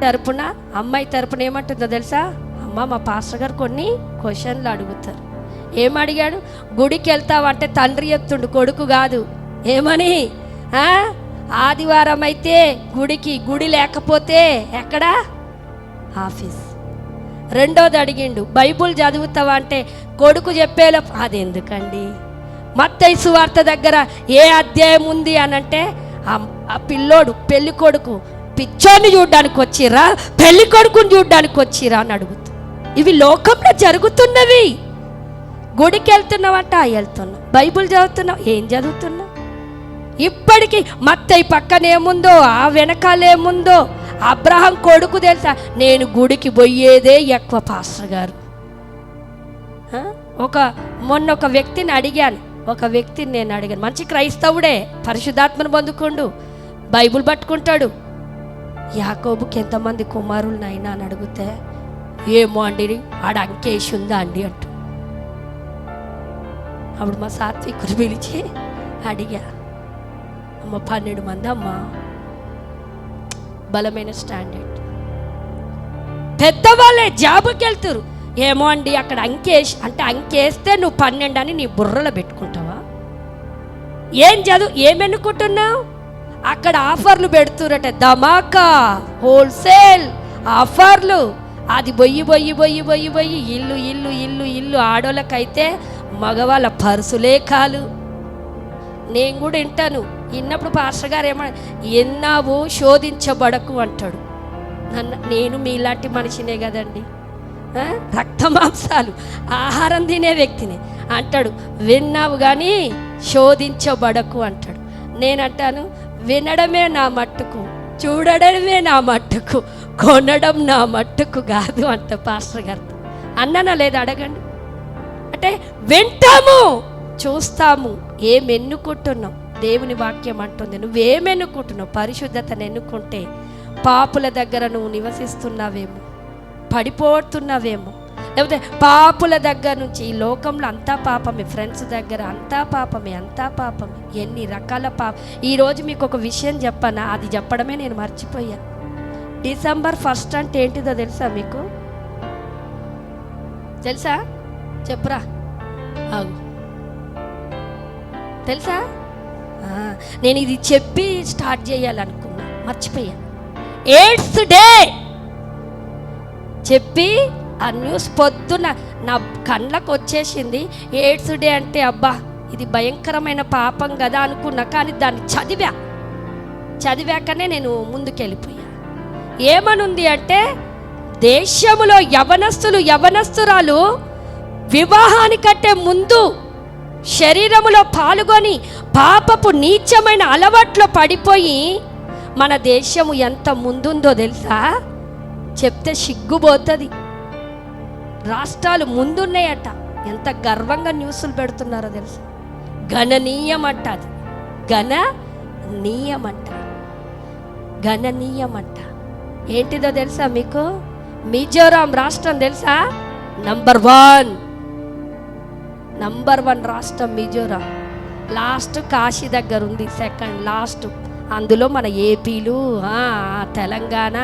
తరపున అమ్మాయి తరపున ఏమంటుందో తెలుసా? అమ్మ, మా పాస్టర్ గారు కొన్ని క్వశ్చన్లు అడుగుతారు. ఏమడిగాడు? గుడికి వెళ్తావంటే తండ్రి చెప్తుండు, కొడుకు కాదు. ఏమని? ఆదివారం అయితే గుడికి, గుడి లేకపోతే ఎక్కడా? ఆఫీస్. రెండోది అడిగిండు, బైబుల్ చదువుతావా అంటే కొడుకు చెప్పేలా. అది ఎందుకండి? మత్తయి సువార్త దగ్గర ఏ అధ్యాయం ఉంది అని అంటే ఆ పిల్లోడు పెళ్లి కొడుకు పిచ్చోని చూడ్డానికి వచ్చిరా, పెళ్లి కొడుకుని చూడ్డానికి వచ్చిరా అని అడుగుతూ. ఇవి లోకంలో జరుగుతున్నవి. గుడికి వెళ్తున్నావంట, వెళ్తున్నావు. బైబుల్ చదువుతున్నావు, ఏం చదువుతున్నావు? ఇప్పటికీ మత్తయి పక్కన ఏముందో, ఆ వెనకాల ఏముందో. అబ్రహాం కొడుకు తెలుసా? నేను గుడికి పోయేదే ఎక్కువ పాస్టర్ గారు. మొన్న ఒక వ్యక్తిని అడిగాను, మంచి క్రైస్తవుడే, పరిశుద్ధాత్మను పొందుకుండు, బైబుల్ పట్టుకుంటాడు. యాకోబుకి ఎంతమంది కుమారులు నాయనా అని అడిగితే, ఏమో అండి, ఆడ అంకేసి ఉందా అండి అంటూ. అప్పుడు మా సాత్వికుడు పిలిచి అడిగా, అమ్మ 12 మంది అమ్మ, బలమైన స్టాండర్డ్, పెద్దవాళ్ళే జాబుకి వెళ్తారు. ఏమో అండి అక్కడ అంకేసి అంటే, అంకేస్తే నువ్వు 12 అని నీ బుర్రలో పెట్టుకుంటావా? ఏం చదువు, ఏమెన్నుకుంటున్నావు? అక్కడ ఆఫర్లు పెడుతురట, ధమాకా, హోల్సేల్ ఆఫర్లు. అది బొయ్యి ఇల్లు ఇల్లు ఇల్లు ఇల్లు. ఆడోళ్ళకైతే మగవాళ్ళ పర్సులే కాలు. నేను కూడా వింటాను. విన్నప్పుడు పాస్టర్ గారు ఎన్నావు శోధించబడకు అంటాడు. నేను మీలాంటి మనిషినే కదండి, రక్త మాంసాలు ఆహారం తినే వ్యక్తిని అంటాడు. విన్నావు కానీ శోధించబడకు అంటాడు. నేనంటాను, వినడమే నా మట్టుకు, చూడడమే నా మట్టుకు, కొనడం నా మట్టుకు కాదు అంట పాస్టర్ గారితో. అన్నానా లేదా అడగండి. అంటే వింటాము, చూస్తాము, ఏమెన్నుకుంటున్నాం? దేవుని వాక్యం అంటుంది, నువ్వేమెన్నుకుంటున్నావు? పరిశుద్ధతను ఎన్నుకుంటే పాపుల దగ్గర నువ్వు నివసిస్తున్నావేమో, పడిపోతున్నావేమో. లేకపోతే పాపుల దగ్గర నుంచి, ఈ లోకంలో అంతా పాపమే, ఫ్రెండ్స్ దగ్గర అంతా పాపమే, ఎన్ని రకాల ఈరోజు మీకు ఒక విషయం చెప్పనా, అది చెప్పడమే నేను మర్చిపోయా. డిసెంబర్ 1 అంటే ఏంటిదో తెలుసా మీకు? తెలుసా? చెప్పురా. తెలుసా? నేను ఇది చెప్పి స్టార్ట్ చేయాలనుకున్నా, మర్చిపోయా. ఎయిడ్స్ డే చెప్పి ఆ న్యూస్ పొద్దున నా కళ్ళకు వచ్చేసింది. ఎయిడ్స్ డే అంటే అబ్బా ఇది భయంకరమైన పాపం కదా అనుకున్నా. కానీ దాన్ని చదివాకనే నేను ముందుకెళ్ళిపోయా. ఏమనుంది అంటే, దేశములో యవనస్తురాలు వివాహానికంటే ముందు శరీరములో పాల్గొని పాపపు నీచమైన అలవాట్లో పడిపోయి మన దేశము ఎంత ముందుందో తెలుసా? చెప్తే సిగ్గుపోతుంది. రాష్ట్రాలు ముందున్నాయట. ఎంత గర్వంగా న్యూస్లు పెడుతున్నారో తెలుసా? గణనీయమంట, అది గణనీయమంట. ఏంటిదో తెలుసా మీకు? మిజోరాం రాష్ట్రం తెలుసా? నంబర్ 1 రాష్ట్రం మిజోరాం. లాస్ట్ కాశీ దగ్గర ఉంది, సెకండ్ లాస్ట్. అందులో మన ఏపీలు, తెలంగాణ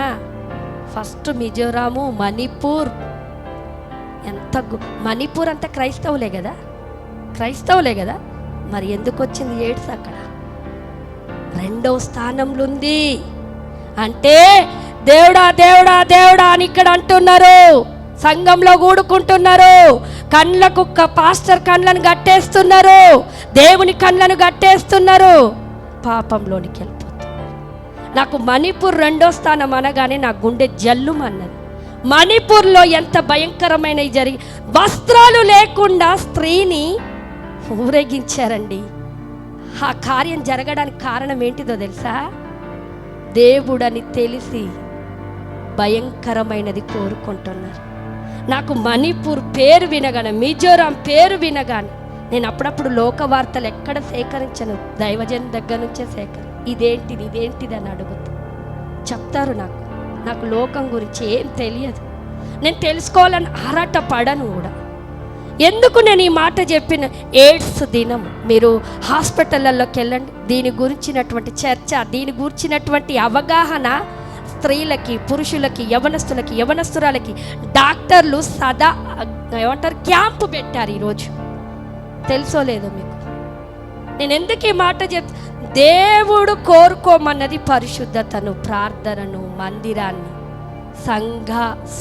ఫస్ట్, మిజోరాము, మణిపూర్. మణిపూర్ అంతా క్రైస్తవులే కదా. మరి ఎందుకు వచ్చింది ఎయిడ్స్ అక్కడ? 2వ స్థానంలో ఉంది. అంటే దేవుడా దేవుడా దేవుడా అని ఇక్కడ అంటున్నారు, సంఘంలో కూడుకుంటున్నారు. కండ్లకు పాస్టర్ కండ్లను కట్టేస్తున్నారు, దేవుని కండ్లను కట్టేస్తున్నారు, పాపంలోనికి వెళ్ళిపోతున్నారు. నాకు మణిపూర్ 2వ స్థానం అనగానే నా గుండె జల్లుమన్నది. మణిపూర్లో ఎంత భయంకరమైన జరిగి, వస్త్రాలు లేకుండా స్త్రీని ఊరేగించారండి. ఆ కార్యం జరగడానికి కారణం ఏంటిదో తెలుసా? దేవుడని తెలిసి భయంకరమైనది కోరుకుంటున్నారు. నాకు మణిపూర్ పేరు వినగానే, మిజోరాం పేరు వినగానే నేను అప్పుడప్పుడు లోక వార్తలు ఎక్కడ సేకరించను, దైవజన్ దగ్గర నుంచే ఇదేంటిది అని అడుగుతా. చెప్తారు నాకు లోకం గురించి ఏం తెలియదు. నేను తెలుసుకోవాలని ఆరాట పడను కూడా. ఎందుకు నేను ఈ మాట చెప్పిన? ఎయిడ్స్ దినం. మీరు హాస్పిటళ్ళలోకి వెళ్ళండి, దీని గురించినటువంటి చర్చ, దీని గురించినటువంటి అవగాహన స్త్రీలకి, పురుషులకి, యవనస్తురాలకి డాక్టర్లు సదా ఏమంటారు క్యాంపు పెట్టారు. ఈరోజు తెలుసో లేదో మీకు. నేను ఎందుకు ఈ మాట దేవుడు కోరుకోమన్నది పరిశుద్ధతను, ప్రార్థనను, మందిరాన్ని, సంఘ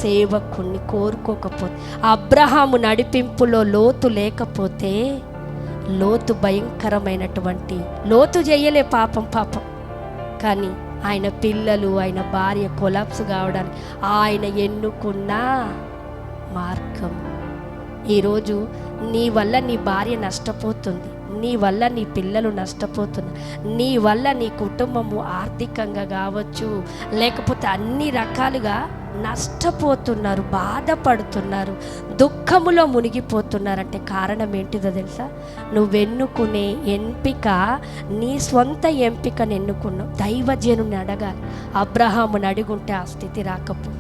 సేవకుణ్ణి కోరుకోకపోతే, అబ్రహాము నడిపింపులో లోతు లేకపోతే, లోతు భయంకరమైనటువంటి, లోతు చేయలే పాపం కానీ ఆయన పిల్లలు, ఆయన భార్య కొలాప్స్ కావడానికి ఆయన ఎన్నుకున్న మార్గం. ఈరోజు నీ వల్ల నీ భార్య నష్టపోతుంది, నీ వల్ల నీ పిల్లలు నష్టపోతున్నారు, నీ వల్ల నీ కుటుంబము ఆర్థికంగా కావచ్చు, లేకపోతే అన్ని రకాలుగా నష్టపోతున్నారు, బాధపడుతున్నారు, దుఃఖములో మునిగిపోతున్నారంటే కారణం ఏంటిదో తెలుసా? నువ్వెన్నుకునే ఎంపిక నీ సొంత ఎంపికను ఎన్నుకున్నావు. దైవజనుని అడగాలి. అబ్రహాముని అడుగుంటే ఆ స్థితి రాకపో.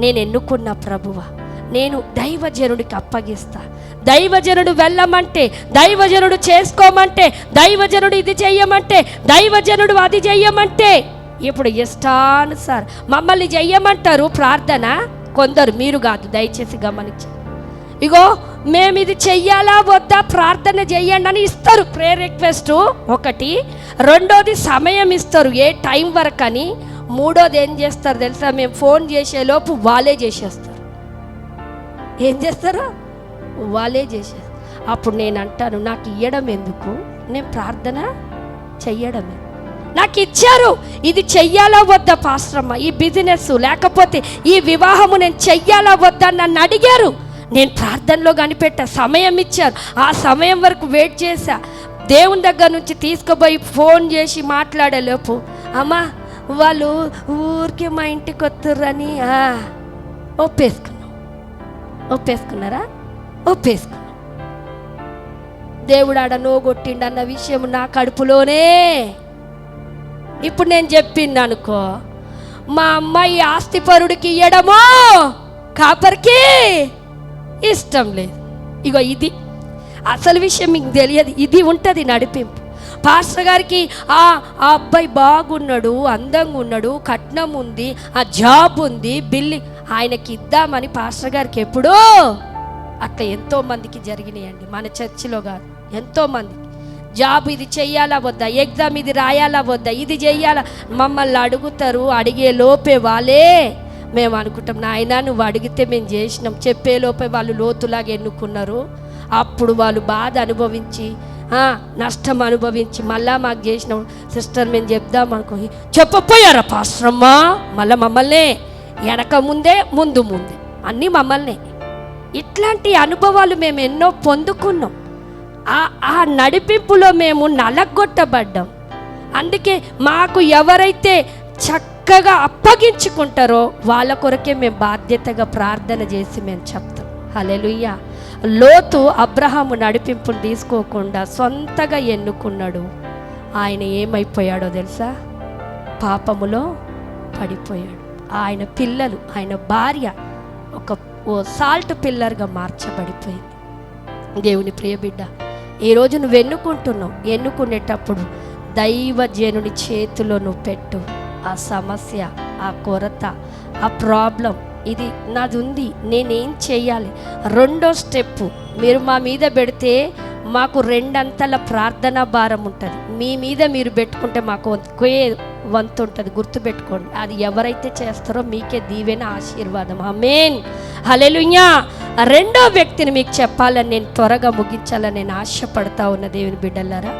నేను ఎన్నుకున్న ప్రభువా, నేను దైవజనుడికి అప్పగిస్తా. దైవజనుడు వెళ్ళమంటే, దైవజనుడు చేసుకోమంటే, దైవజనుడు ఇది చెయ్యమంటే, దైవజనుడు అది చెయ్యమంటే, ఇప్పుడు ఇష్టానుసార్ మమ్మల్ని చెయ్యమంటారు ప్రార్థన. కొందరు, మీరు కాదు, దయచేసి గమనించండి. ఇగో మేము ఇది చెయ్యాలా వద్దా, ప్రార్థన చెయ్యండి అని ఇస్తారు. ప్రేయర్ రిక్వెస్ట్ ఒకటి, రెండోది సమయం ఇస్తారు ఏ టైం వరకు అని, మూడోది ఏం చేస్తారు తెలుసా? మేము ఫోన్ చేసేలోపు వాళ్ళే చేసేస్తారు. ఏం చేస్తారు? వాళ్ళే చేసేస్తారు. అప్పుడు నేను అంటాను, నాకు ఇవ్వడం ఎందుకు, నేను ప్రార్థన చెయ్యడమే. నాకు ఇచ్చారు, ఇది చెయ్యాలా వద్దా పాస్టరమ్మ, ఈ బిజినెస్ లేకపోతే ఈ వివాహము నేను చెయ్యాలా వద్దా నన్ను అడిగారు. నేను ప్రార్థనలో కనిపెట్టా, సమయం ఇచ్చారు, ఆ సమయం వరకు వెయిట్ చేశా. దేవుని దగ్గర నుంచి తీసుకుపోయి ఫోన్ చేసి మాట్లాడేలోపు, అమ్మా వాళ్ళు ఊరికే మా ఇంటికి వస్తుర్రని ఒప్పేసుకున్నారా? ఒప్పేసుకున్నా. దేవుడు ఆడ నోగొట్టిండన్న విషయం నా కడుపులోనే. ఇప్పుడు నేను చెప్పింది అనుకో, మా అమ్మాయి ఆస్తిపరుడికి ఇయ్యడమో కాపరికి ఇష్టం లేదు. ఇగో ఇది అసలు విషయం మీకు తెలియదు. ఇది ఉంటుంది నడిపింపు. పాస్టర్ గారికి ఆ అబ్బాయి బాగున్నాడు, అందంగా ఉన్నాడు, కట్నం ఉంది, ఆ జాబ్ ఉంది, బిల్లి ఆయనకి ఇద్దామని పాస్టర్ గారికి ఎప్పుడూ అట్లా ఎంతోమందికి జరిగినాయండి. మన చర్చిలో కాదు, ఎంతోమందికి జాబ్ ఇది చెయ్యాలా వద్దా, ఎగ్జామ్ ఇది రాయాలా వద్దా, ఇది చెయ్యాలా, మమ్మల్ని అడుగుతారు. అడిగే లోపే వాళ్ళే మేము అనుకుంటాం, నాయన నువ్వు అడిగితే మేము చేసినాం, చెప్పే లోపే వాళ్ళు లోతులాగా ఎన్నుకున్నారు. అప్పుడు వాళ్ళు బాధ అనుభవించి, నష్టం అనుభవించి మళ్ళా మాకు చేసినాం. సిస్టర్ మేము చెప్దాం అనుకో, చెప్పపోయారా పాస్టరమ్మా, మళ్ళీ మమ్మల్నే వెనక ముందే ముందు అన్నీ మమ్మల్నే. ఇట్లాంటి అనుభవాలు మేము ఎన్నో పొందుకున్నాం. ఆ నడిపింపులో మేము నలగొట్టబడ్డాం. అందుకే మాకు ఎవరైతే చక్కగా అప్పగించుకుంటారో వాళ్ళ కొరకే మేము బాధ్యతగా ప్రార్థన చేసి మేము చెప్తాం. హల్లెలూయా. లోతు అబ్రహాము నడిపింపును తీసుకోకుండా సొంతగా ఎన్నుకున్నాడు. ఆయన ఏమైపోయాడో తెలుసా? పాపములో పడిపోయాడు. ఆయన పిల్లలు, ఆయన భార్య ఓ సాల్ట్ పిల్లర్గా మార్చబడిపోయింది. దేవుని ప్రియబిడ్డ, ఈరోజు నువ్వు ఎన్నుకునేటప్పుడు దైవజనుని చేతిలో నువ్వు పెట్టు. ఆ సమస్య, ఆ కొరత, ఆ ప్రాబ్లం, ఇది నాది ఉంది, నేనేం చేయాలి? రెండో స్టెప్పు మీరు మా మీద పెడితే మాకు రెండంతల ప్రార్థనా భారం ఉంటుంది. మీ మీద మీరు పెట్టుకుంటే మాకు ఒకే వంతు ఉంటుంది. గుర్తుపెట్టుకోండి, అది ఎవరైతే చేస్తారో మీకే దీవెన, ఆశీర్వాదం. ఆమేన్, హల్లెలూయా. రెండో వ్యక్తిని మీకు చెప్పాలని నేను త్వరగా ముగించాలని నేను ఆశపడతా ఉన్న దేవుని బిడ్డలారా.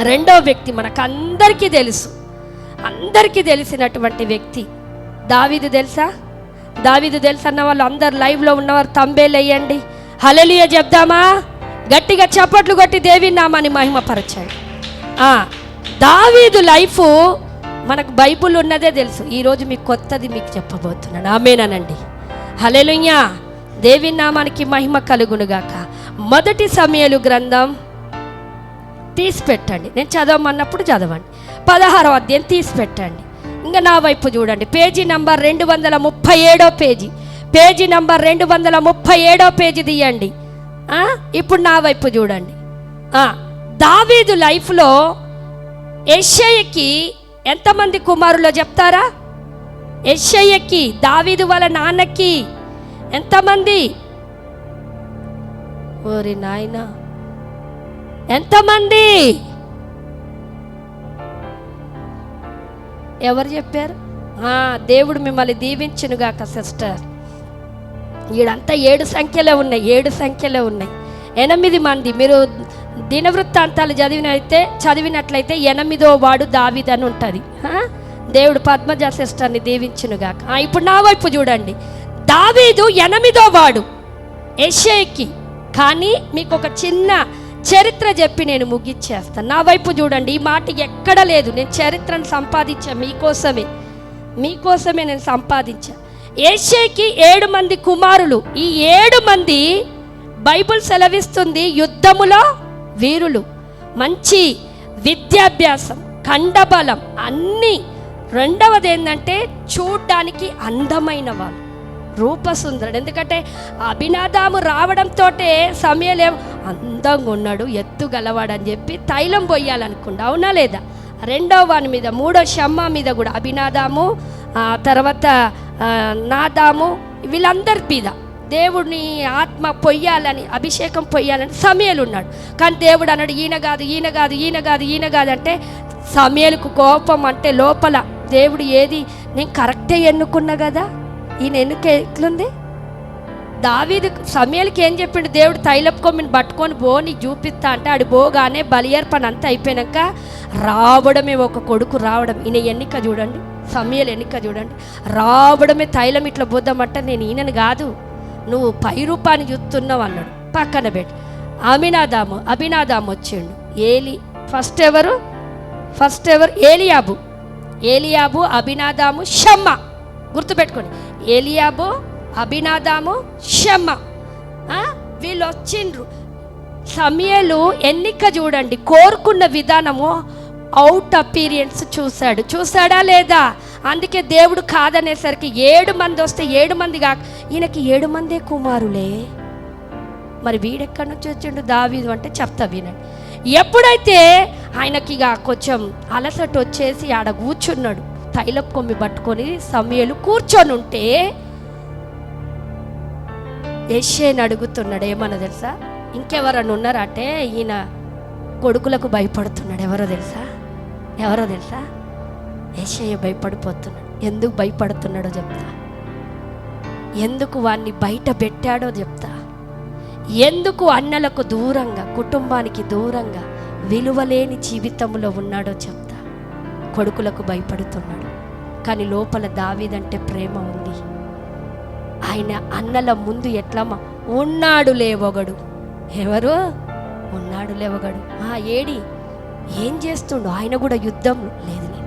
రెండో వ్యక్తి మనకు అందరికీ తెలుసు, అందరికీ తెలిసినటువంటి వ్యక్తి దావీదు. దావీదు తెలుసన్న వాళ్ళు అందరు లైవ్లో ఉన్నవారు తంబేలు వేయండి, హల్లెలూయా చెప్దామా? గట్టిగా చప్పట్లు కొట్టి దేవి నామాన్ని మహిమపరచండి. దావీదు లైఫ్ మనకు బైబుల్ ఉన్నదే తెలుసు. ఈరోజు మీకు కొత్తది మీకు చెప్పబోతున్నాను. ఆమేనండి, హల్లెలూయా. దేవి నామానికి మహిమ కలుగునుగాక. మొదటి సమూయేలు గ్రంథం తీసి పెట్టండి. నేను చదవమన్నప్పుడు చదవండి. 16వ అధ్యాయం తీసి పెట్టండి. ఇంకా నా వైపు చూడండి. Page number 237 page, page number 237 page తీయండి. ఇప్పుడు నా వైపు చూడండి. దావీదు లైఫ్లో యెషయాకి ఎంతమంది కుమారులో చెప్తారా? యెషయ్యకి, దావీదు వాళ్ళ నాన్నకి ఎంతమంది? ఓరి నాయనా, ఎంతమంది? ఎవరు చెప్పారు? దేవుడు మిమ్మల్ని దీవించునుగాక సిస్టర్. ఈడంతా 7 సంఖ్యలే ఉన్నాయి, 7 సంఖ్యలే ఉన్నాయి. 8 మంది. మీరు దినవృత్తాంతాలు చదివినట్లయితే 8వ వాడు దావీదు అని ఉంటుంది. దేవుడు పద్మజ సిస్టర్ని దీవించునుగాక. ఇప్పుడు నా వైపు చూడండి. దావీదు 8వ వాడు యెషయ్యకి. కానీ మీకు ఒక చిన్న చరిత్ర చెప్పి నేను ముగిచ్చేస్తాను. నా వైపు చూడండి. ఈ మాట ఎక్కడ లేదు. నేను చరిత్రను సంపాదించా మీకోసమే నేను సంపాదించా. యెషయ్యకి 7 మంది కుమారులు. ఈ 7 మంది బైబిల్ సెలవిస్తుంది యుద్ధములో వీరులు, మంచి విద్యాభ్యాసం, కండబలం అన్నీ. రెండవది ఏంటంటే చూడ్డానికి అందమైన వాళ్ళు, రూపసుందరుడు. ఎందుకంటే అభినాదాము రావడంతో సమయలేం అందంగా ఉన్నాడు, ఎత్తు గలవాడని చెప్పి తైలం పోయాలనుకుండా, అవునా లేదా? 2వ వాని మీద, 3వ షమ్మా మీద కూడా అభినాదాము, తర్వాత నాదాము, వీళ్ళందరి మీద దేవుడిని ఆత్మ పొయ్యాలని, అభిషేకం పొయ్యాలని సమయలు ఉన్నాడు. కానీ దేవుడు అన్నాడు ఈయన కాదు అంటే సమయలకు కోపం. అంటే లోపల దేవుడు ఏది, నేను కరెక్టే ఎన్నుకున్నా కదా, ఈయన ఎట్లుంది? దావీదు సమయలకి ఏం చెప్పిండు దేవుడు? తైలపు కొమ్మిని పట్టుకొని బో నీకు చూపిస్తా అంటే ఆడు బోగానే బలి అర్పణ అంతా అయిపోయాక రావడమే, ఒక కొడుకు రావడం. ఈయన ఎన్నిక చూడండి, సమయలు ఎన్నిక చూడండి. రావడమే తైలం ఇట్లా పోద్దామంటే నేను ఈయనని కాదు, నువ్వు పై రూపాన్ని చూస్తున్నావు అన్నాడు. పక్కన పెట్టి అభినాదాము వచ్చిండు. ఫస్ట్ ఎవరు? ఏలియాబు, అభినాదాము, షమ్మా. గుర్తుపెట్టుకోండి, ఏలియాబు, అభినాదాము, షమ్మా. వీళ్ళు వచ్చిండ్రు. సమయలు ఎన్నిక చూడండి, కోరుకున్న విధానము, అవుట్ అపీరియన్స్ చూసాడా లేదా? అందుకే దేవుడు కాదనేసరికి 7 మంది వస్తే 7 మంది కాక ఈయనకి 7 మందే కుమారులే. మరి వీడెక్కడి నుంచి వచ్చిండు దావీదు అంటే చెప్తా వినండి. ఎప్పుడైతే ఆయనకి కొంచెం అలసట వచ్చేసి ఆడ కూర్చున్నాడు, తైలపు కొమ్మి పట్టుకొని సమయలు కూర్చొని ఉంటే యెషయ్యని అడుగుతున్నాడు. ఏమన్నా తెలుసా? ఇంకెవరన్నా ఉన్నారా అంటే ఈయన కొడుకులకు భయపడుతున్నాడు. ఎవరో తెలుసా? యెషయ్య భయపడిపోతున్నాడు. ఎందుకు భయపడుతున్నాడో చెప్తా, ఎందుకు వాణ్ణి బయట పెట్టాడో చెప్తా, ఎందుకు అన్నలకు దూరంగా, కుటుంబానికి దూరంగా, విలువలేని జీవితంలో ఉన్నాడో చెప్తా. కొడుకులకు భయపడుతున్నాడు, కానీ లోపల దావీదంటే ప్రేమ ఉంది. ఆయన అన్నల ముందు ఎట్లా ఉన్నాడు లేవగడు. ఎవరు? ఉన్నాడు లేవగడు. ఏం చేస్తుండు? ఆయన కూడా యుద్ధం లేదు. నేను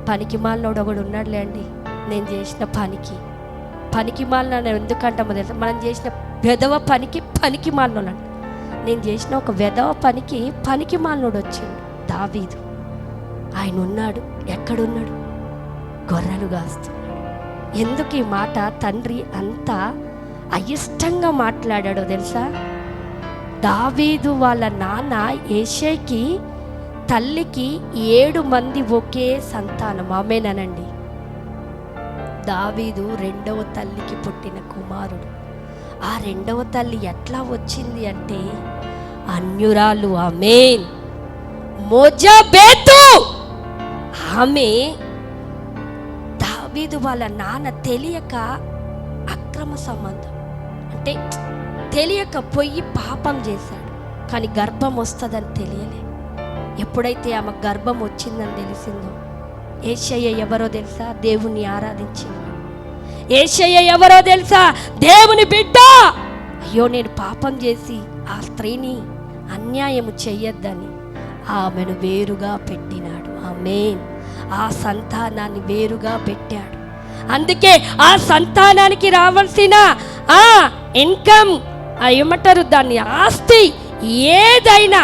పనికి మాలినోడు ఒకడు ఉన్నాడులే అండి. నేను చేసిన పనికి మాలిన ఎందుకంటామో తెలుసా? మనం చేసిన వెధవ పనికి మాలినోడు. నేను చేసిన ఒక వెధవ పనికి మాలినోడు వచ్చిండు దావీదు. ఆయన ఉన్నాడు. ఎక్కడున్నాడు? గొర్రెలు కాస్తున్నాడు. ఎందుకు ఈ మాట తండ్రి అంత అయిష్టంగా మాట్లాడాడో తెలుసా? దావీదు వాళ్ళ నాన్న యెషయ్యకి తల్లికి 7 మంది ఒకే సంతానం. ఆమేనండి. దావీదు 2వ తల్లికి పుట్టిన కుమారుడు. ఆ 2వ తల్లి ఎట్లా వచ్చింది అంటే అన్యురాలు. ఆమేన్. మోజబెతు ఆమె దావీదు వాళ్ళ నాన్న తెలియక అక్రమ సంబంధం అంటే తెలియక పోయి పాపం చేశాడు. కానీ గర్భం వస్తుందని తెలియలే. ఎప్పుడైతే ఆమె గర్భం వచ్చిందని తెలిసిందో, యెషయ్య ఎవరో తెలుసా? దేవుణ్ణి ఆరాధించింది. యెషయ్య ఎవరో తెలుసా? దేవుని బిడ్డ. అయ్యో నేను పాపం చేసి ఆ స్త్రీని అన్యాయము చెయ్యొద్దని ఆమెను వేరుగా పెట్టినాడు. ఆమేన్. ఆ సంతానాన్ని వేరుగా పెట్టాడు. అందుకే ఆ సంతానానికి రావాల్సిన ఇన్కమ్, ఏమంటారు దాన్ని, ఆస్తి ఏదైనా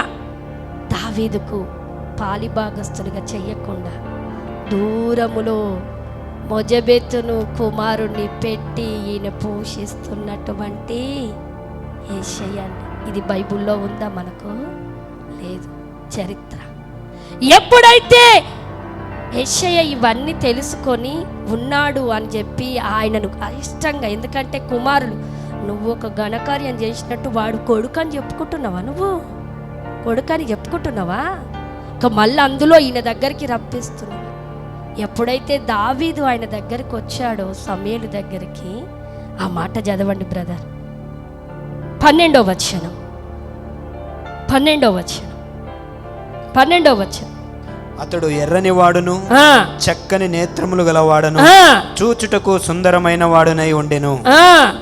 దావీదుకు పాలిభాగస్తులుగా చెయ్యకుండా దూరములో మొజబెతును కుమారుణ్ణి పెట్టి ఈయన పోషిస్తున్నటువంటి యెషయ్యని. ఇది బైబిల్లో ఉందా? మనకు లేదు. చరిత్ర. ఎప్పుడైతే యెషయా ఇవన్నీ తెలుసుకొని ఉన్నాడు అని చెప్పి ఆయనను ఇష్టంగా, ఎందుకంటే కుమారులు, నువ్వు ఒక ఘనకార్యం చేసినట్టు వాడు కొడుకు అని చెప్పుకుంటున్నావా? నువ్వు కొడుకని చెప్పుకుంటున్నావా? ఇక మళ్ళీ అందులో ఈయన దగ్గరికి రప్పిస్తున్నావు. ఎప్పుడైతే దావీదు ఆయన దగ్గరికి వచ్చాడో, సమూయేలు దగ్గరికి, ఆ మాట చదవండి బ్రదర్. 12వ వచనం. అతడు ఎర్రని వాడును, చక్కని నేత్రములు గలవాడును, చూచుటకు సుందరమైన వాడునై ఉండెను.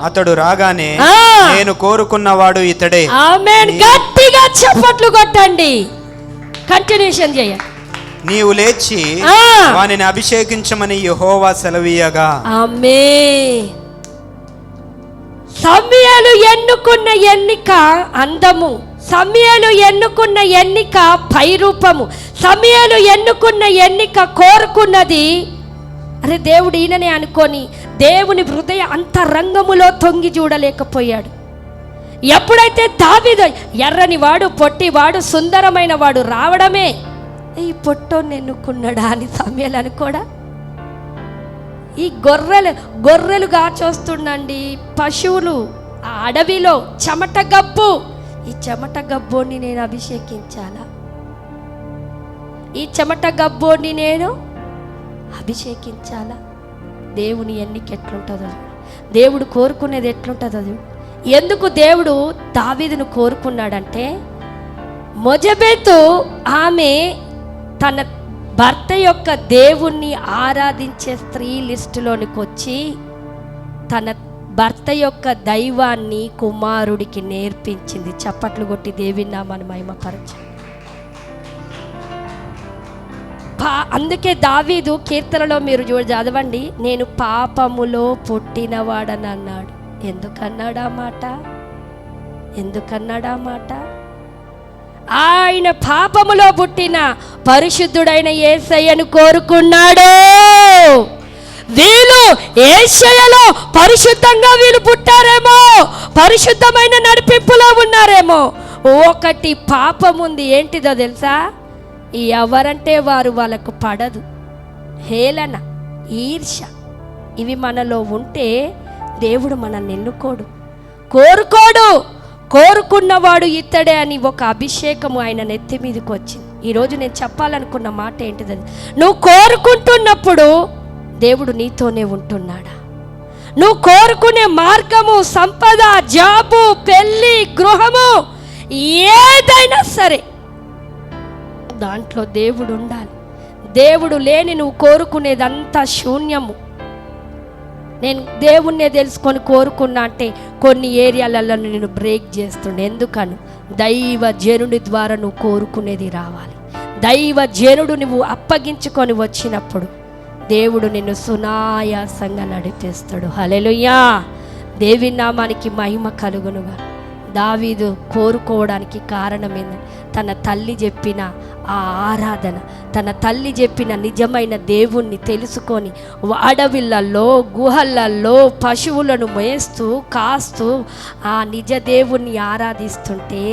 అతడు రాగానే నేను కోరుకున్నవాడు ఇతడే. ఆమేన్. గట్టిగా చప్పట్లు కొట్టండి. కంటిన్యూషన్ చేయండి. నీవు లేచి వానిని అభిషేకించమని యెహోవా సెలవీయగా. ఆమేన్. సమూయేలు ఎన్నుకున్న ఎన్నిక అందము, సమూయేలు ఎన్నుకున్న ఎన్నిక పైరూపము, సమూయేలు ఎన్నుకున్న ఎన్నిక కోరుకున్నది. అరే దేవుడు ఈయననే అనుకొని దేవుని హృదయ అంతరంగములో తొంగి చూడలేకపోయాడు. ఎప్పుడైతే దావీదు ఎర్రని వాడు, పొట్టివాడు, సుందరమైన వాడు రావడమే, ఈ పొట్టోని ఎన్నుకున్నాడా అని సమూయేలు అనుకోడా? ఈ గొర్రెలు గాచొస్తుండండి, పశువులు ఆ అడవిలో చెమట గబ్బు, ఈ చెమట గబ్బోని నేను అభిషేకించాలా? ఈ చెమట గబ్బోని నేను అభిషేకించాలా? దేవుని ఎన్నిక ఎట్లుంటుందో, దేవుడు కోరుకునేది ఎట్లుంటుందో. ఎందుకు దేవుడు దావీదును కోరుకున్నాడంటే, మొజబెతు ఆమె తన భర్త యొక్క దేవుణ్ణి ఆరాధించే స్త్రీ లిస్టులోనికి వచ్చి తన భర్త యొక్క దైవాన్ని కుమారుడికి నేర్పించింది. చప్పట్లు కొట్టి దేవుని నామాన్ని మహిమపరచండి. అందుకే దావీదు కీర్తనలో మీరు చదవండి, నేను పాపములో పుట్టినవాడని అన్నాడు. ఎందుకన్నాడా మాట? ఆయన పాపములో పుట్టిన పరిశుద్ధుడైన యేసయ్యను కోరుకున్నాడు. వీళ్ళు యేసయ్యలో పరిశుద్ధంగా వీళ్ళు పుట్టారేమో, పరిశుద్ధమైన నడిపింపులో ఉన్నారేమో. ఒకటి పాపం ఉంది, ఏంటిదో తెలుసా? ఎవరంటే వారు వాళ్ళకు పడదు, హేళన, ఈర్ష్య, ఇవి మనలో ఉంటే దేవుడు మనల్ని ఎన్నుకోడు, కోరుకున్నవాడు ఇతడే అని ఒక అభిషేకము ఆయన నెత్తి మీదకి వచ్చింది. ఈరోజు నేను చెప్పాలనుకున్న మాట ఏంటిది? నువ్వు కోరుకుంటున్నప్పుడు దేవుడు నీతోనే ఉంటున్నాడా? నువ్వు కోరుకునే మార్గము, సంపద, జాబు, పెళ్ళి, గృహము, ఏదైనా సరే దాంట్లో దేవుడు ఉండాలి. దేవుడు లేని నువ్వు కోరుకునేదంతా శూన్యము. నేను దేవుణ్ణే తెలుసుకొని కోరుకున్నా అంటే కొన్ని ఏరియాలలో నేను బ్రేక్ చేస్తుండే. ఎందుకను? దైవ జనుడి ద్వారా నువ్వు కోరుకునేది రావాలి. దైవ జనుడు నువ్వు అప్పగించుకొని వచ్చినప్పుడు దేవుడు నిన్ను సునాయాసంగా నడిపిస్తాడు. హల్లెలూయా. దేవుని నామానికి మహిమ కలుగునుగా. దావీదు కోరుకోవడానికి కారణం ఏంటంటే తన తల్లి చెప్పిన ఆ ఆరాధన, తన తల్లి చెప్పిన నిజమైన దేవుణ్ణి తెలుసుకొని అడవిళ్ళల్లో, గుహలల్లో పశువులను మేస్తూ కాస్తూ ఆ నిజ దేవుణ్ణి ఆరాధిస్తుంటే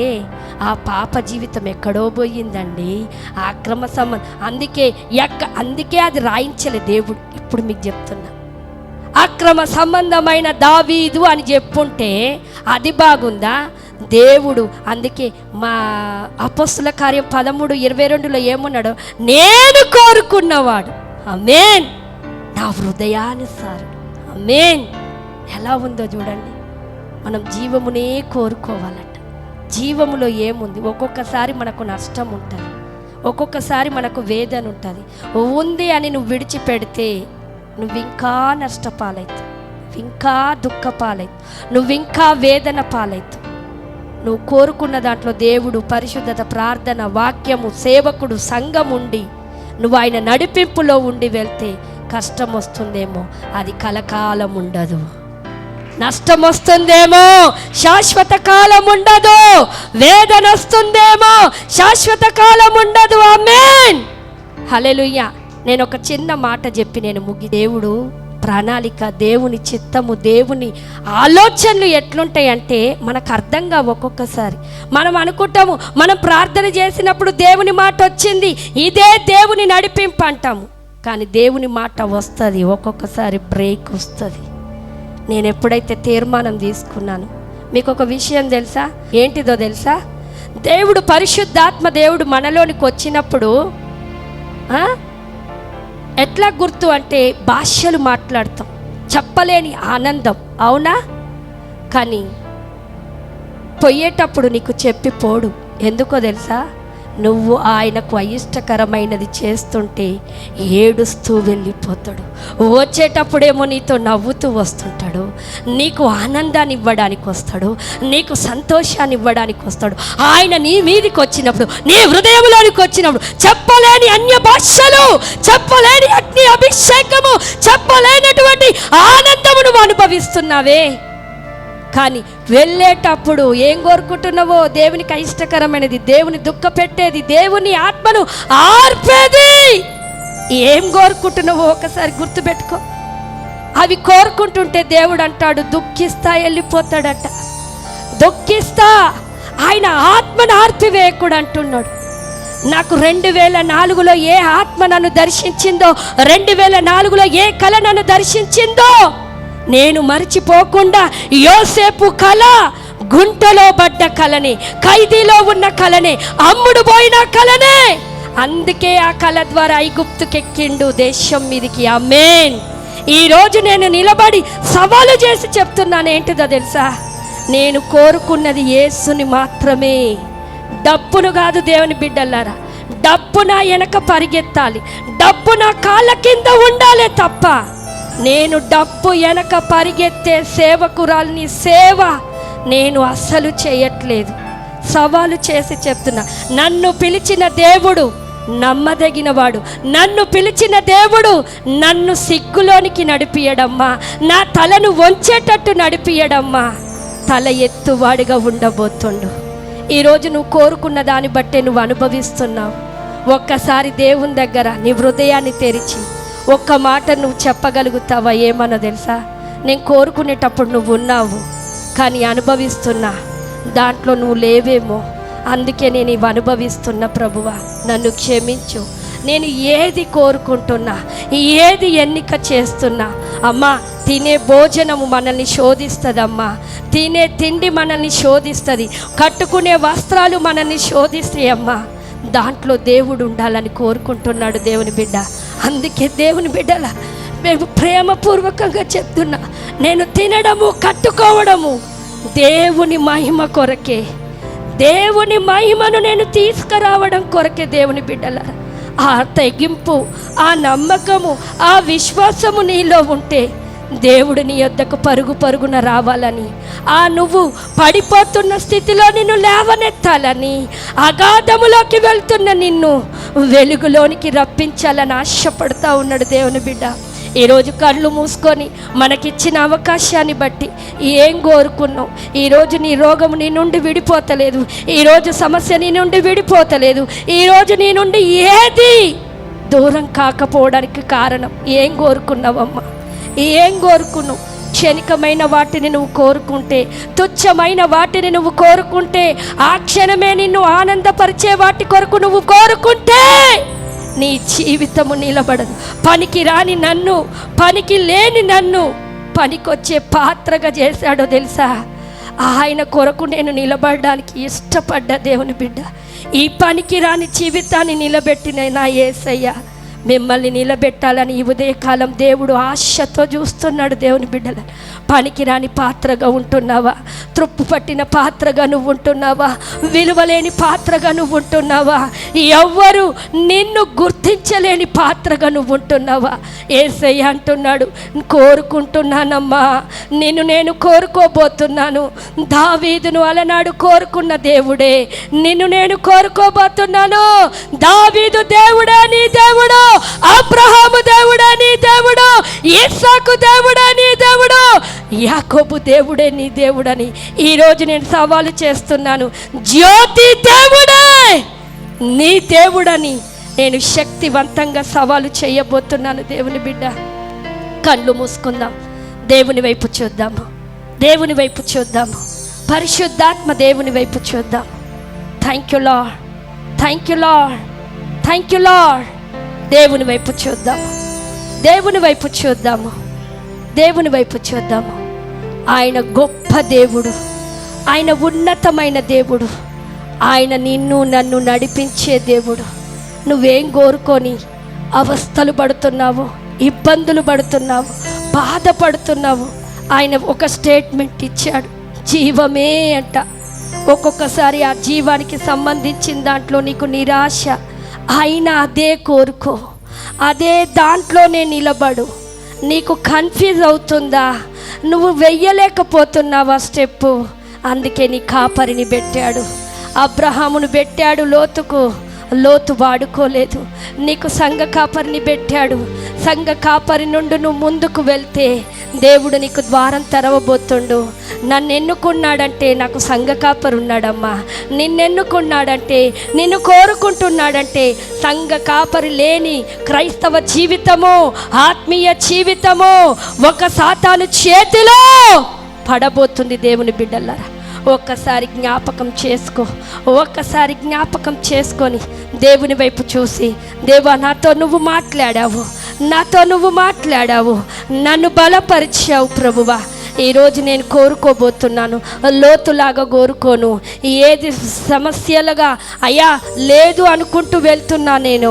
ఆ పాప జీవితం ఎక్కడో పోయిందండి. ఆ అక్రమ అందుకే అది రాయించలే దేవుడు. ఇప్పుడు మీకు చెప్తున్నా, అక్రమ సంబంధమైన దావీదు అని చెప్పుంటే అది బాగుందా? దేవుడు అందుకే మా అపోస్తుల కార్యం 13:22 ఏమన్నాడు? నేను కోరుకున్నవాడు, ఆమేన్, నా హృదయానుసారం. ఆమేన్. ఎలా ఉందో చూడండి. మనం జీవమునే కోరుకోవాలట. జీవములో ఏముంది? ఒక్కొక్కసారి మనకు నష్టం ఉంటుంది, ఒక్కొక్కసారి మనకు వేదన ఉంటుంది. ఉంది అని నువ్వు విడిచిపెడితే నువ్వు ఇంకా నష్టపాలవుతావు, ఇంకా దుఃఖపాలవుతావు, నువ్వు ఇంకా వేదన పాలవుతావు. నువ్వు కోరుకున్న దాంట్లో దేవుడు, పరిశుద్ధత, ప్రార్థన, వాక్యము, సేవకుడు, సంఘం ఉండి నువ్వు ఆయన నడిపింపులో ఉండి వెళ్తే కష్టం వస్తుందేమో, అది కలకాలం ఉండదు. నష్టం వస్తుందేమో, శాశ్వత కాలం ఉండదు. వేదన వస్తుందేమో, శాశ్వత కాలం ఉండదు. ఆమేన్. హల్లెలూయా. నేను ఒక చిన్న మాట చెప్పి నేను దేవుడు ప్రణాళిక, దేవుని చిత్తము, దేవుని ఆలోచనలు ఎట్లుంటాయంటే మనకు అర్థంగా. ఒక్కొక్కసారి మనం అనుకుంటాము, మనం ప్రార్థన చేసినప్పుడు దేవుని మాట వచ్చింది, ఇదే దేవుని నడిపింపు అంటాము. కానీ దేవుని మాట వస్తుంది, ఒక్కొక్కసారి బ్రేక్ వస్తుంది. నేను ఎప్పుడైతే తీర్మానం తీసుకున్నాను, మీకు ఒక విషయం తెలుసా? ఏంటిదో తెలుసా? దేవుడు పరిశుద్ధాత్మ దేవుడు మనలోనికి వచ్చినప్పుడు ఎట్లా గుర్తు అంటే భాషలు మాట్లాడతాం, చెప్పలేని ఆనందం, అవునా? కానీ పోయేటప్పుడు నీకు చెప్పి పోడు. ఎందుకో తెలుసా? నువ్వు ఆయనకు అయిష్టకరమైనది చేస్తుంటే ఏడుస్తూ వెళ్ళిపోతాడు. వచ్చేటప్పుడేమో నీతో నవ్వుతూ వస్తుంటాడు, నీకు ఆనందాన్ని ఇవ్వడానికి వస్తాడు, నీకు సంతోషాన్ని ఇవ్వడానికి వస్తాడు. ఆయన నీ మీదికి వచ్చినప్పుడు, నీ హృదయంలోనికి వచ్చినప్పుడు చెప్పలేని అన్య భాషలు, చెప్పలేని అగ్ని అభిషేకము, చెప్పలేనటువంటి ఆనందము నువ్వు అనుభవిస్తున్నావే. కానీ వెళ్ళేటప్పుడు ఏం కోరుకుంటున్నావో? దేవునికి అయిష్టకరమైనది, దేవుని దుఃఖ పెట్టేది, దేవుని ఆత్మను ఆర్పేది ఏం కోరుకుంటున్నావో ఒకసారి గుర్తుపెట్టుకో. అవి కోరుకుంటుంటే దేవుడు అంటాడు దుఃఖిస్తా వెళ్ళిపోతాడట. దుఃఖిస్తా, ఆయన ఆత్మను ఆర్పివేయకుడు అంటున్నాడు. నాకు 2004లో ఏ ఆత్మ నన్ను దర్శించిందో, 2004లో ఏ కళ నన్ను దర్శించిందో నేను మర్చిపోకుండా, యోసేపు కళ గుంటలో పడ్డ కళని, ఖైదీలో ఉన్న కళనే, అమ్ముడు పోయిన కళనే, అందుకే ఆ కళ ద్వారా ఐగుప్తుకెక్కిండు దేశం మీదికి. ఆమేన్. ఈరోజు నేను నిలబడి సవాలు చేసి చెప్తున్నాను, ఏంటిదో తెలుసా? నేను కోరుకున్నది యేసుని మాత్రమే, డబ్బును కాదు. దేవుని బిడ్డలారా, డబ్బు నా వెనక పరిగెత్తాలి, డబ్బు నా కాళ్ళ కింద ఉండాలే తప్ప, నేను డబ్బు వెనక పరిగెత్తే సేవకురాలిని సేవ నేను అస్సలు చేయట్లేదు. సవాలు చేసి చెప్తున్నా, నన్ను పిలిచిన దేవుడు నమ్మదగినవాడు, నన్ను పిలిచిన దేవుడు నన్ను సిగ్గులోనికి నడిపియడమ్మా, నా తలను వంచేటట్టు నడిపియడమ్మా, తల ఎత్తువాడిగా ఉండబోతుండు. ఈరోజు నువ్వు కోరుకున్న దాన్ని బట్టే నువ్వు అనుభవిస్తున్నావు. ఒక్కసారి దేవుని దగ్గర నీ హృదయాన్ని తెరిచి ఒక్క మాట నువ్వు చెప్పగలుగుతావా? ఏమన్నా తెలుసా? నేను కోరుకునేటప్పుడు నువ్వు ఉన్నావు, కానీ అనుభవిస్తున్నా దాంట్లో నువ్వు లేవేమో, అందుకే నేను ఇవి అనుభవిస్తున్నా. ప్రభువా నన్ను క్షమించు. నేను ఏది కోరుకుంటున్నా, ఏది ఎన్నిక చేస్తున్నా, అమ్మా తినే భోజనము మనల్ని శోధిస్తుందమ్మా, తినే తిండి మనల్ని శోధిస్తుంది, కట్టుకునే వస్త్రాలు మనల్ని శోధిస్తాయి అమ్మా. దాంట్లో దేవుడు ఉండాలని కోరుకుంటున్నాడు దేవుని బిడ్డ. అందుకే దేవుని బిడ్డల మేము ప్రేమపూర్వకంగా చెప్తున్నా, నేను తినడము కట్టుకోవడము దేవుని మహిమ కొరకే, దేవుని మహిమను నేను తీసుకురావడం కొరకే. దేవుని బిడ్డల ఆ తెగింపు, ఆ నమ్మకము, ఆ విశ్వాసము నీలో ఉంటే దేవుడు నీ యొద్దకు పరుగు పరుగున రావాలని, ఆ నువ్వు పడిపోతున్న స్థితిలో నిన్ను లేవనెత్తాలని, అగాధములోకి వెళ్తున్న నిన్ను వెలుగులోనికి రప్పించాలని ఆశపడతా ఉన్నాడు దేవుని బిడ్డ. ఈరోజు కళ్ళు మూసుకొని మనకిచ్చిన అవకాశాన్ని బట్టి ఏం కోరుకున్నావు? ఈరోజు నీ రోగం నీ నుండి విడిపోతలేదు, ఈరోజు సమస్య నీ నుండి విడిపోతలేదు, ఈరోజు నీ నుండి ఏది దూరం కాకపోవడానికి కారణం ఏం కోరుకున్నావమ్మా? ఏం కోరుకున్నావు? క్షణికమైన వాటిని నువ్వు కోరుకుంటే, తుచ్చమైన వాటిని నువ్వు కోరుకుంటే, ఆ క్షణమే నిన్ను ఆనందపరిచే వాటి కొరకు నువ్వు కోరుకుంటే నీ జీవితము నిలబడదు. పనికి రాని నన్ను, పనికి లేని నన్ను పనికొచ్చే పాత్రగా చేశాడో తెలుసా? ఆయన కొరకు నేను నిలబడడానికి ఇష్టపడ్డ దేవుని బిడ్డ. ఈ పనికి రాని జీవితాన్ని నిలబెట్టిన నా యేసయ్య మిమ్మల్ని నిలబెట్టాలని ఈ ఉదయకాలం దేవుడు ఆశతో చూస్తున్నాడు. దేవుని బిడ్డల పనికిరాని పాత్రగా ఉంటున్నావా? త్రుప్పు పట్టిన పాత్రగా నువ్వు ఉంటున్నావా? విలువలేని పాత్రగా నువ్వు ఉంటున్నావా? ఎవ్వరు నిన్ను గుర్తించలేని పాత్రగా నువ్వు ఉంటున్నావా? యేసయ్య అంటున్నాడు, కోరుకుంటున్నానమ్మా, నిన్ను నేను కోరుకోబోతున్నాను. దావీదును అలనాడు కోరుకున్న దేవుడే నిన్ను నేను కోరుకోబోతున్నాను. దావీదు దేవుడే నీ దేవుడు, అబ్రహాము దేవుడే నీ దేవుడు, ఇస్సాకు దేవుడే నీ దేవుడు, యాకోబు దేవుడే నీ దేవుడని ఈరోజు నేను సవాలు చేస్తున్నాను. జ్యోతి దేవుడే నీ దేవుడని నేను శక్తివంతంగా సవాలు చేయబోతున్నాను. దేవుని బిడ్డ కళ్ళు మూసుకుందాం, దేవుని వైపు చూద్దాము, దేవుని వైపు చూద్దాము, పరిశుద్ధాత్మ దేవుని వైపు చూద్దాం. Thank you lord, thank you lord, thank you lord, దేవుని వైపు చూద్దాము, దేవుని వైపు చూద్దాము, దేవుని వైపు చూద్దాము. ఆయన గొప్ప దేవుడు, ఆయన ఉన్నతమైన దేవుడు, ఆయన నిన్ను నన్ను నడిపించే దేవుడు. నువ్వేం కోరుకొని అవస్థలు పడుతున్నావు, ఇబ్బందులు పడుతున్నావు, బాధపడుతున్నావు, ఆయన ఒక స్టేట్మెంట్ ఇచ్చాడు, జీవమే అంట. ఒక్కొక్కసారి ఆ జీవానికి సంబంధించిన దాంట్లో నీకు నిరాశ అయినా అదే కోరుకో, అదే దాంట్లోనే నిలబడు. నీకు కన్ఫ్యూజ్ అవుతుందా, నువ్వు వెయ్యలేకపోతున్నావా స్టెప్పు? అందుకే నీ కాపరిని పెట్టాడు, అబ్రహామును పెట్టాడు లోతుకు, లోతు వాడుకోలేదు. నీకు సంఘ కాపరిని పెట్టాడు, సంఘ కాపరి నుండి నువ్వు ముందుకు వెళ్తే దేవుడు నీకు ద్వారం తెరవబోతుండు. నన్ను ఎన్నుకున్నాడంటే నాకు సంఘ కాపరి ఉన్నాడమ్మా, నిన్నెన్నుకున్నాడంటే, నిన్ను కోరుకుంటున్నాడంటే. సంఘ కాపరి లేని క్రైస్తవ జీవితము, ఆత్మీయ జీవితము ఒక సాతాను చేతిలో పడబోతుంది. దేవుని బిడ్డలారా, ఒక్కసారి జ్ఞాపకం చేసుకో, ఒక్కసారి జ్ఞాపకం చేసుకొని దేవుని వైపు చూసి, దేవా నాతో నువ్వు మాట్లాడావు, నాతో నువ్వు మాట్లాడావు, నన్ను బలపరిచావు ప్రభువా. ఈరోజు నేను కోరుకోబోతున్నాను, లోతులాగా కోరుకోను. ఏది సమస్యలుగా అయ్యా లేదు అనుకుంటూ వెళ్తున్నా నేను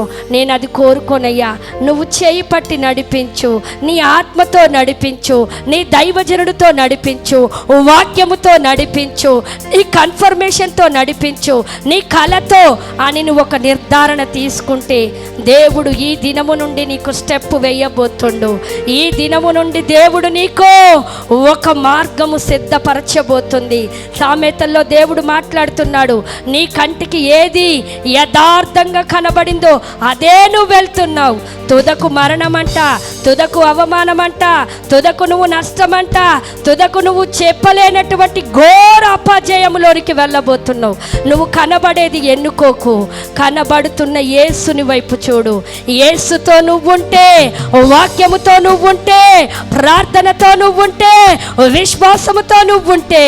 అది కోరుకోనయ్యా. నువ్వు చేయి పట్టి నడిపించు, నీ ఆత్మతో నడిపించు, నీ దైవజనుడితో నడిపించు, వాక్యముతో నడిపించు, నీ కన్ఫర్మేషన్తో నడిపించు, నీ కళతో అని నువ్వు ఒక నిర్ధారణ తీసుకుంటే దేవుడు ఈ దినము నుండి నీకు స్టెప్ వేయబోతుండు. ఈ దినము నుండి దేవుడు నీకు ఒక మార్గము సిద్ధపరచబోతుంది. సామెతల్లో దేవుడు మాట్లాడుతున్నాడు, నీ కంటికి ఏది యథార్థంగా కనబడిందో అదే నువ్వు వెళ్తున్నావు. తుదకు మరణమంట, తుదకు అవమానమంట, తుదకు నువ్వు నష్టమంట, తుదకు నువ్వు చెప్పలేనటువంటి ఘోర అపజయములోనికి వెళ్ళబోతున్నావు. నువ్వు కనబడేది ఎన్నుకోకు, కనబడుతున్న యేసుని వైపు చూడు. యేసుతో నువ్వుంటే, వాక్యముతో నువ్వుంటే, ప్రార్థనతో నువ్వుంటే, విశ్వాసముతో నువ్వుంటే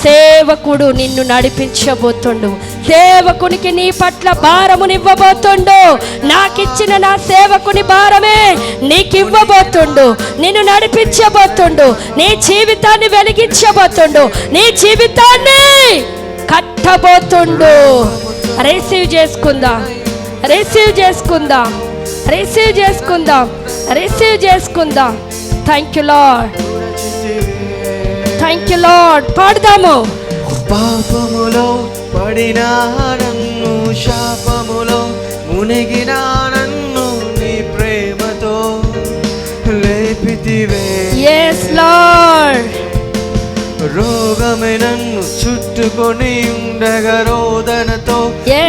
సేవకుడు నిన్ను నడిపించబోతుండు. సేవకునికి నీ పట్ల భారమునివ్వబోతుండు. నాకిచ్చిన నా సేవకుని భారమే నీకు ఇవ్వబోతుండు. నిన్ను నడిపించబోతుండు, నీ జీవితాన్ని వెలిగించబోతుండు, నీ జీవితాన్ని కట్టబోతుండు. రిసీవ్ చేసుకుందాం, రిసీవ్ చేసుకుందాం, రిసీవ్ చేసుకుందాం, రిసీవ్ చేసుకుందాం. Thank you lord, thank you lord. పాడదాము. పాపములో పడినా నన్ను, శాపములో మునిగినా నన్ను నీ ప్రేమతో లేపితివే. yes lord. రోగమే నన్ను చుట్టుకొని ఉండగా, రోదనతో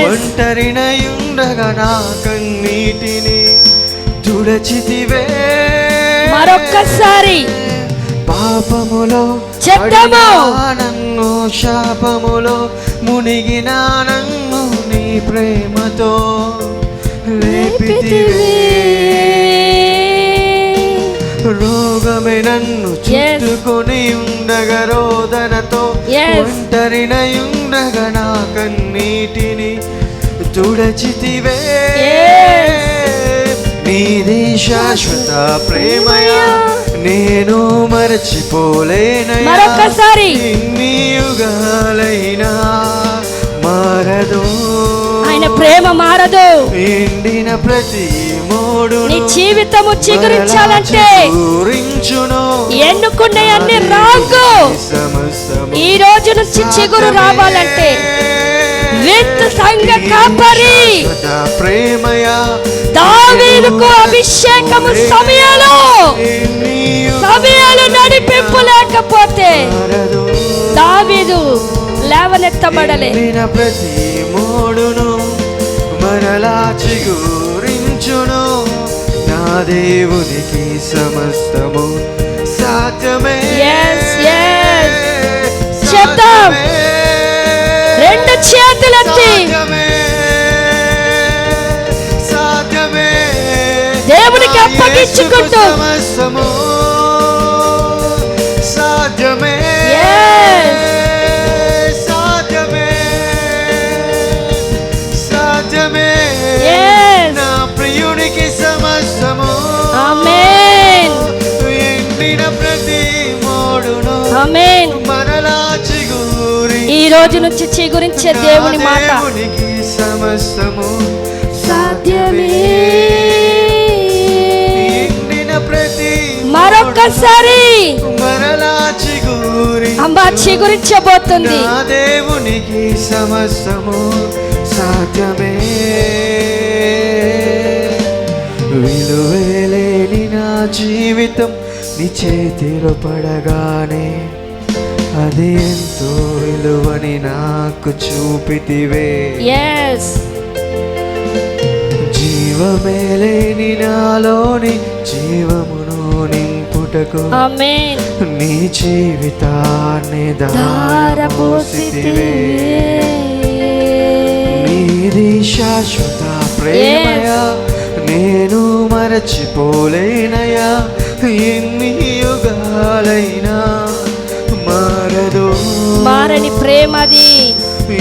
ఒంటరినై ఉండగా నా కన్నీటిని తుడచితివే. మరొక్కసారి పాపములో చెప్తాము, నన్ను శాపములో మునిగిన నన్ను నీ ప్రేమతో లేపితివే. రోగమే నన్ను చుట్టుకొని ఉండగా, రోదనతో ఒంటరినై ఉండగా నా కన్నీటిని తుడచితివే. నీది శాశ్వత ప్రేమయా, నేను మరచిపోలేనయ్యా. మరొకసారి ఎన్ని యుగాలైనా మారదు, ఆయన ప్రేమ మారదు. ఎండిన ప్రతి మోడు నీ జీవితము చిగురించాలంటే ఎన్నుకున్న అన్ని రాంగు ఈ రోజు నుంచి చిగురు రావాలంటే విత్ సంఘ కాపరి ప్రేమయా, దావీదుకు అభిషేకము సమయాలు నడిపింపు లేకపోతే దావీదు లేవనెత్తబడలే. ప్రతి మోడును మరలా చిగురించును, నా దేవునికి సమస్తము సాధ్యమే. చెప్తాం, రెండు చేతులెత్తి సాధ్యమే, దేవునికి అప్పగించుకుంటూ సాధ్యమే, సాధ్యమే, సాధ్యమే, నా ప్రియునికి ఆమేన్. మరలా చిగురి ఈ రోజు నుంచి చిగురించే దేవుని మాట దేవునికి సమస్తము సాధ్యమే. ఎండిన ప్రతి మరొక్కసారి మరలా చిగురి అమ్మ చిగురించబోతుంది. నా దేవునికి సమస్తము సాధ్యమే. విలువేలేని నా జీవితం నీ చేతిలో పడగానే అది ఎంతో విలువని నాకు చూపితివే. yes జీవమేలేని నాలోని జీవమును నింపుటకు ఆమేన్. నీ జీవితాన్ని ధారపోసితివే. నీది శాశ్వత ప్రేమయా, నేను మరచిపోలేనయా. ఎన్ని యుగాలైనా మారదు మారని ప్రేమది.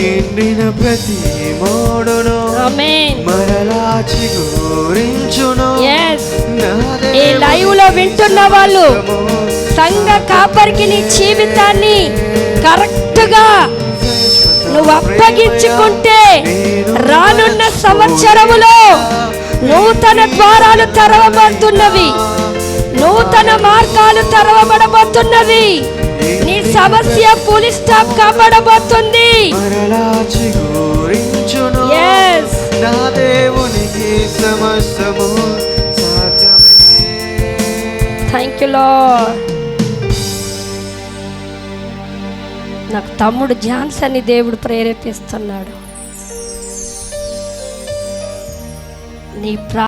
ఎండిన ప్రతి మోడును ఆమేన్. మరలా చిగురించును. yes నా ఈ లైవ్ లో వింటున్న వాళ్ళు సంఘ కాపరికి నీ జీవితాన్ని కరెక్ట్ గా నువ్వు అప్పగించుకుంటే రానున్న సంవత్సరములో నూతన ద్వారాలు తెరవబడుతున్నవి, నూతన మార్గాలు తెరవబడబోతున్నవి. నీ సమస్య పులి స్టాప్ కాబడబోతుంది. మరలా చిగురించును. yes నా దేవునికి సమస్తము సాధ్యమే. Thank you lord. నాకు తమ్ముడు జాన్సన్ ని దేవుడు ప్రేరేపిస్తున్నాడు. నీ